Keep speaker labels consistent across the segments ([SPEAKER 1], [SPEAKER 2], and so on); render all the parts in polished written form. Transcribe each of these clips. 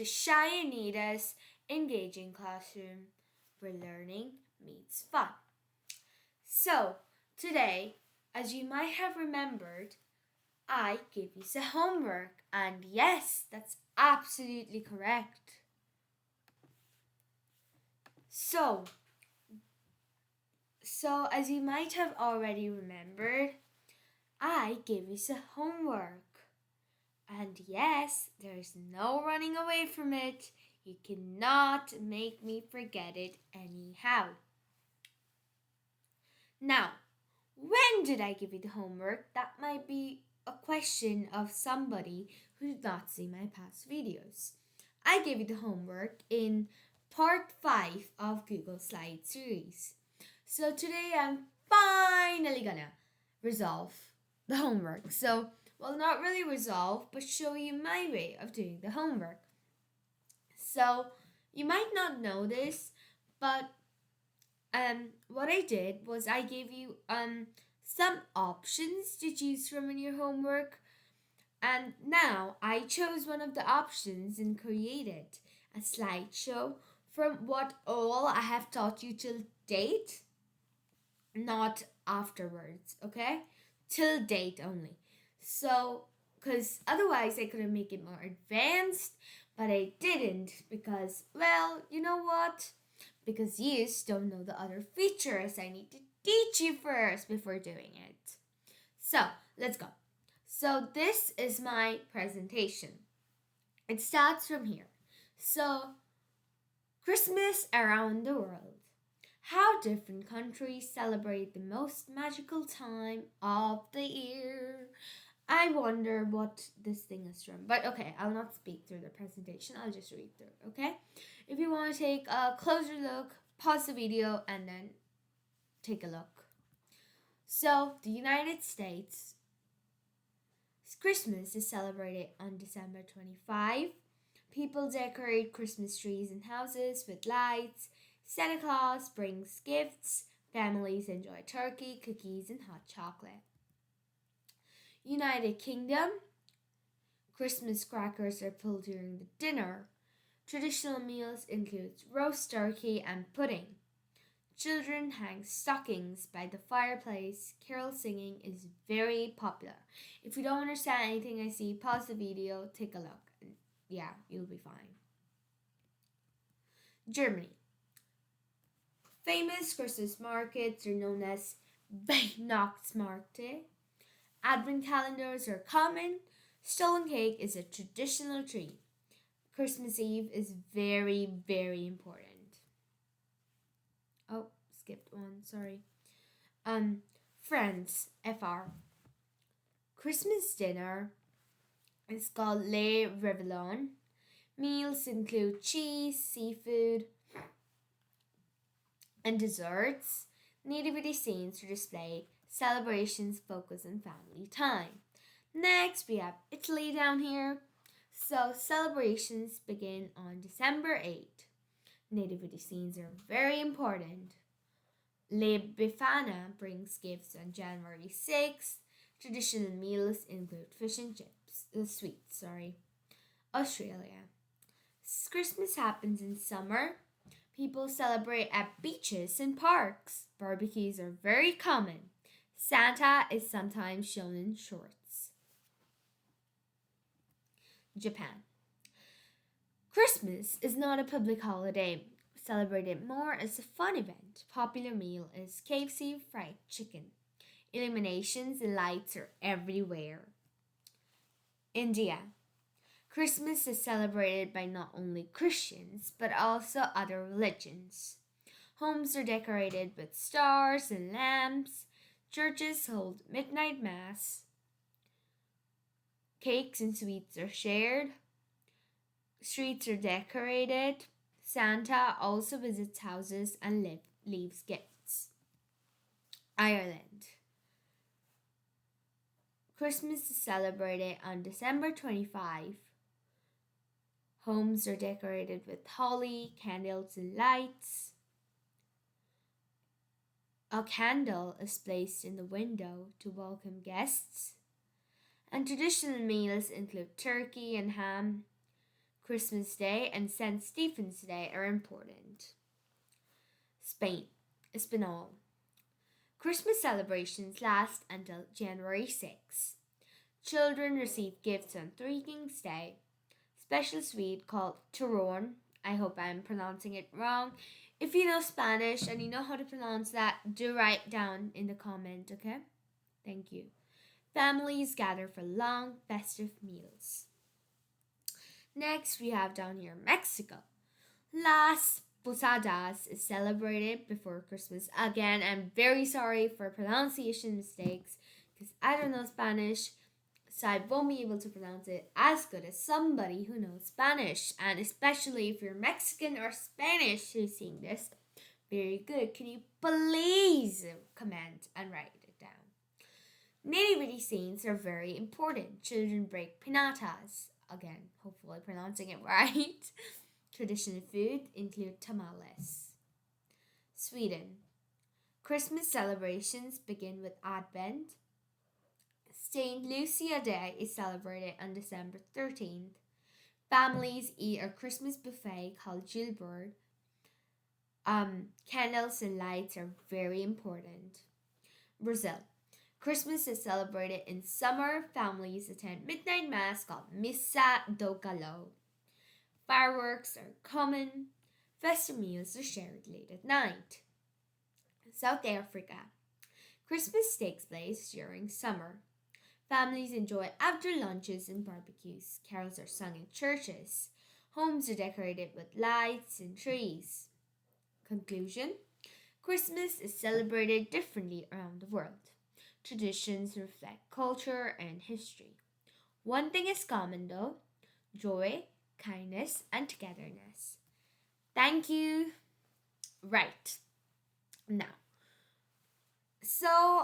[SPEAKER 1] to Shy Anita's engaging classroom where learning meets fun. So, today, as you might have remembered, I gave you some homework, and yes, that's absolutely correct. So, as you might have already remembered, I gave you some homework. And yes, there's no running away from it. You cannot make me forget it anyhow. Now, when did I give you the homework? That might be a question of somebody who did not see my past videos. I gave you the homework in part 5 of Google Slide series. So today I'm finally gonna resolve the homework. Well, not really resolve, but show you my way of doing the homework. So you might not know this, but what I did was I gave you some options to choose from in your homework, and now I chose one of the options and created a slideshow from what all I have taught you till date, not afterwards, okay? Till date only. So, because otherwise I could have make it more advanced, but I didn't because, well, you know what? Because you don't know the other features I need to teach you first before doing it. So, let's go. So, this is my presentation. It starts from here. So, Christmas around the world. How different countries celebrate the most magical time of the year. I wonder what this thing is from. But okay, I'll not speak through the presentation. I'll just read through, okay? If you want to take a closer look, pause the video and then take a look. So, the United States, Christmas is celebrated on December 25. People decorate Christmas trees and houses with lights. Santa Claus brings gifts. Families enjoy turkey, cookies, and hot chocolate. United Kingdom, Christmas crackers are pulled during the dinner. Traditional meals include roast turkey and pudding. Children hang stockings by the fireplace. Carol singing is very popular. If you don't understand anything I see, pause the video, take a look. Yeah, you'll be fine. Germany. Famous Christmas markets are known as Weihnachtsmärkte. Advent calendars are common. Stolen cake is a traditional treat. Christmas Eve is very, very important. Oh, skipped one, sorry. France, FR. Christmas dinner is called Le Réveillon. Meals include cheese, seafood, and desserts. Nativity scenes are displayed. Celebrations focus on family time. Next, we have Italy down here. So, celebrations begin on December 8th. Nativity scenes are very important. Le Befana brings gifts on January 6th. Traditional meals include fish and chips, sweets, Australia. Christmas happens in summer. People celebrate at beaches and parks. Barbecues are very common. Santa is sometimes shown in shorts. Japan. Christmas is not a public holiday, celebrated more as a fun event. Popular meal is KFC fried chicken. Illuminations and lights are everywhere. India. Christmas is celebrated by not only Christians, but also other religions. Homes are decorated with stars and lamps. Churches hold midnight mass. Cakes and sweets are shared. Streets are decorated. Santa also visits houses and leaves gifts. Ireland. Christmas is celebrated on December 25. Homes are decorated with holly, candles, and lights. A candle is placed in the window to welcome guests. And traditional meals include turkey and ham. Christmas Day and St. Stephen's Day are important. Spain, Espanol. Christmas celebrations last until January 6. Children receive gifts on Three Kings Day. Special sweet called turrón. I hope I'm pronouncing it wrong. If you know Spanish and you know how to pronounce that, do write down in the comment, okay? Thank you. Families gather for long, festive meals. Next, we have down here Mexico. Las Posadas is celebrated before Christmas. Again, I'm very sorry for pronunciation mistakes because I don't know Spanish, so I won't be able to pronounce it as good as somebody who knows Spanish. And especially if you're Mexican or Spanish who's seeing this, very good. Can you please comment and write it down? Nativity scenes are very important. Children break pinatas. Again, hopefully pronouncing it right. Traditional food include tamales. Sweden. Christmas celebrations begin with Advent. Saint Lucia Day is celebrated on December 13th. Families eat a Christmas buffet called julbord. Candles and lights are very important. Brazil. Christmas is celebrated in summer. Families attend midnight mass called Missa do Galo. Fireworks are common. Festive meals are shared late at night. South Africa. Christmas takes place during summer. Families enjoy after lunches and barbecues. Carols are sung in churches. Homes are decorated with lights and trees. Conclusion: Christmas is celebrated differently around the world. Traditions reflect culture and history. One thing is common though: joy, kindness, and togetherness. Thank you. Right. Now,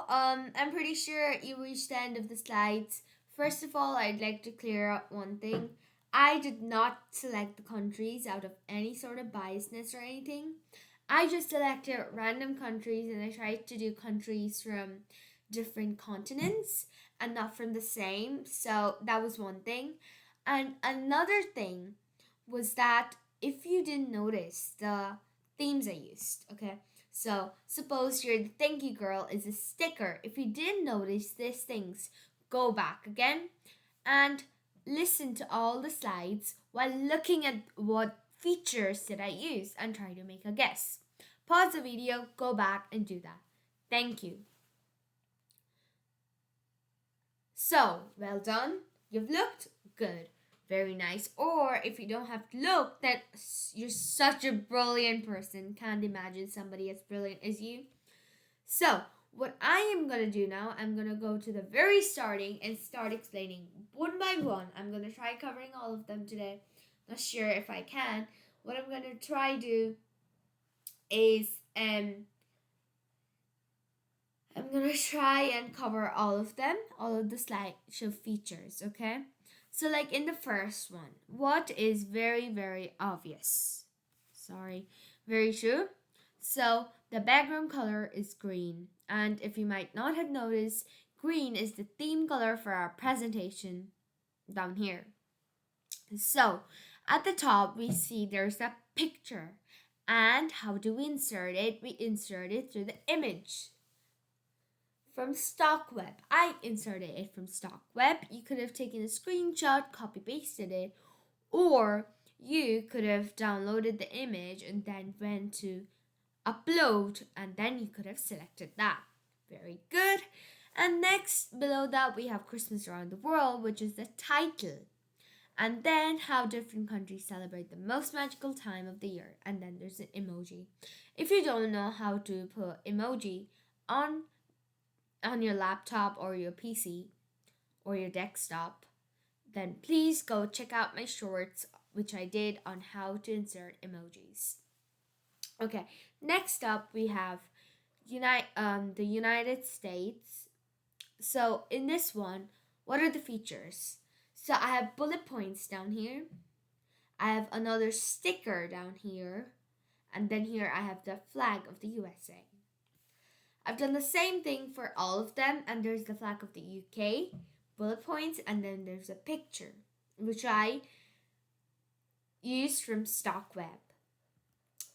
[SPEAKER 1] I'm pretty sure you reached the end of the slides. First of all, I'd like to clear up one thing. I did not select the countries out of any sort of biasness or anything. I just selected random countries and I tried to do countries from different continents and not from the same. So that was one thing. And another thing was that if you didn't notice the themes I used, okay? So suppose you're the thank you girl is a sticker. If you didn't notice these things, go back again and listen to all the slides while looking at what features did I use and try to make a guess. Pause the video, go back and do that. Thank you. So, well done. You've looked good. Very nice. Or if you don't have to look, then you're such a brilliant person. Can't imagine somebody as brilliant as you. So, what I am going to do now, I'm going to go to the very starting and start explaining one by one. I'm going to try covering all of them today. Not sure if I can. What I'm going to try do is I'm going to try and cover all of them, all of the slideshow features, okay? So like in the first one, what is very, very obvious? Sorry, very true. So the background color is green. And if you might not have noticed, green is the theme color for our presentation down here. So at the top, we see there's a picture. And how do we insert it? We insert it through the image. From stock web. I inserted it from stock web. You could have taken a screenshot, copy pasted it, or you could have downloaded the image and then went to upload and then you could have selected that. Very good. And next below that we have Christmas around the world, which is the title. And then how different countries celebrate the most magical time of the year. And then there's an emoji. If you don't know how to put emoji on your laptop or your PC or your desktop, then please go check out my shorts, which I did on how to insert emojis. Okay, next up we have the United States. So in this one, what are the features? So I have bullet points down here. I have another sticker down here. And then here I have the flag of the USA. I've done the same thing for all of them, and there's the flag of the UK, bullet points, and then there's a picture, which I used from stock web.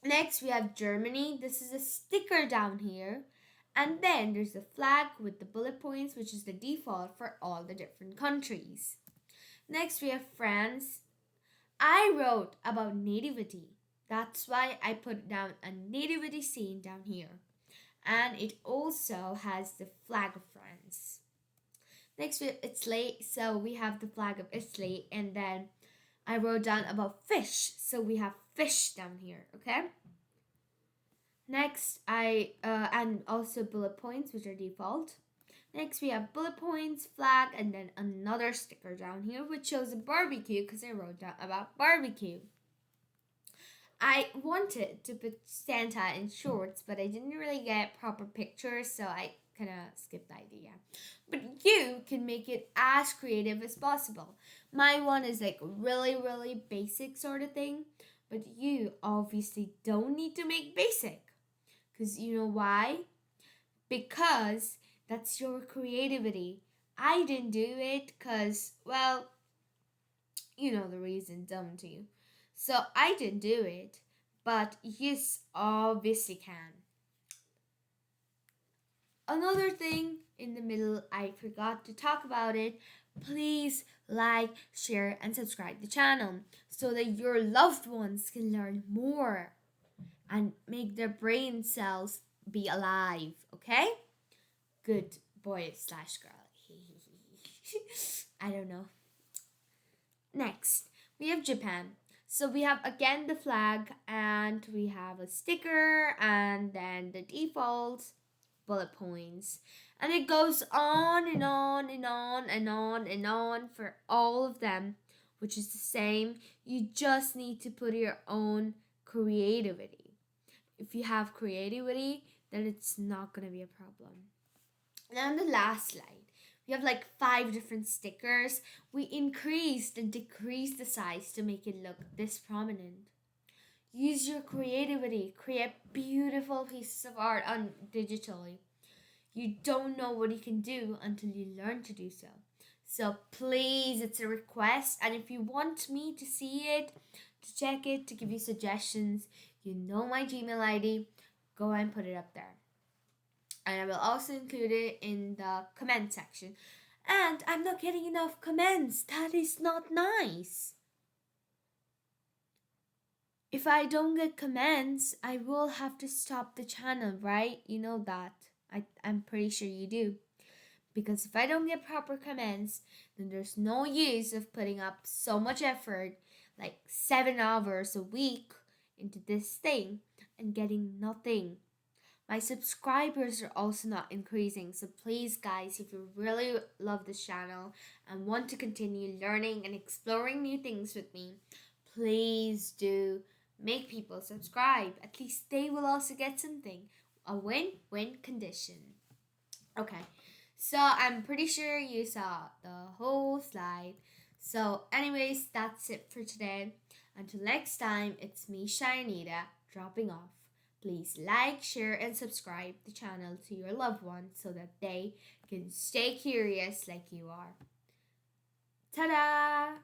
[SPEAKER 1] Next, we have Germany. This is a sticker down here. And then there's the flag with the bullet points, which is the default for all the different countries. Next, we have France. I wrote about nativity. That's why I put down a nativity scene down here. And it also has the flag of France. Next, we have Italy. So we have the flag of Italy. And then I wrote down about fish. So we have fish down here, okay? Next, and also bullet points, which are default. Next, we have bullet points, flag, and then another sticker down here, which shows a barbecue because I wrote down about barbecue. I wanted to put Santa in shorts, but I didn't really get proper pictures, so I kind of skipped the idea. But you can make it as creative as possible. My one is like really, really basic sort of thing, but you obviously don't need to make basic. Because you know why? Because that's your creativity. I didn't do it because, well, you know the reason, don't you? So I didn't do it, but you obviously can. Another thing in the middle, I forgot to talk about it. Please like, share, and subscribe the channel so that your loved ones can learn more and make their brain cells be alive, okay? Good boy slash girl. I don't know. Next, we have Japan. So we have again the flag and we have a sticker and then the default bullet points. And it goes on and on and on and on and on for all of them, which is the same. You just need to put your own creativity. If you have creativity, then it's not going to be a problem. Now on the last slide, we have like 5 different stickers. We increased and decreased the size to make it look this prominent. Use your creativity. Create beautiful pieces of art on digitally. You don't know what you can do until you learn to do so. So please, it's a request. And if you want me to see it, to check it, to give you suggestions, you know my Gmail ID. Go and put it up there. And I will also include it in the comment section. And I'm not getting enough comments. That is not nice. If I don't get comments, I will have to stop the channel, right? You know that. I'm pretty sure you do. Because if I don't get proper comments, then there's no use of putting up so much effort, like 7 hours a week into this thing and getting nothing. My subscribers are also not increasing, so please guys, if you really love this channel and want to continue learning and exploring new things with me, please do make people subscribe. At least they will also get something. A win-win condition. Okay, so I'm pretty sure you saw the whole slide. So anyways, that's it for today. Until next time, it's me, Shayanita, dropping off. Please like, share, and subscribe the channel to your loved ones so that they can stay curious like you are. Ta-da!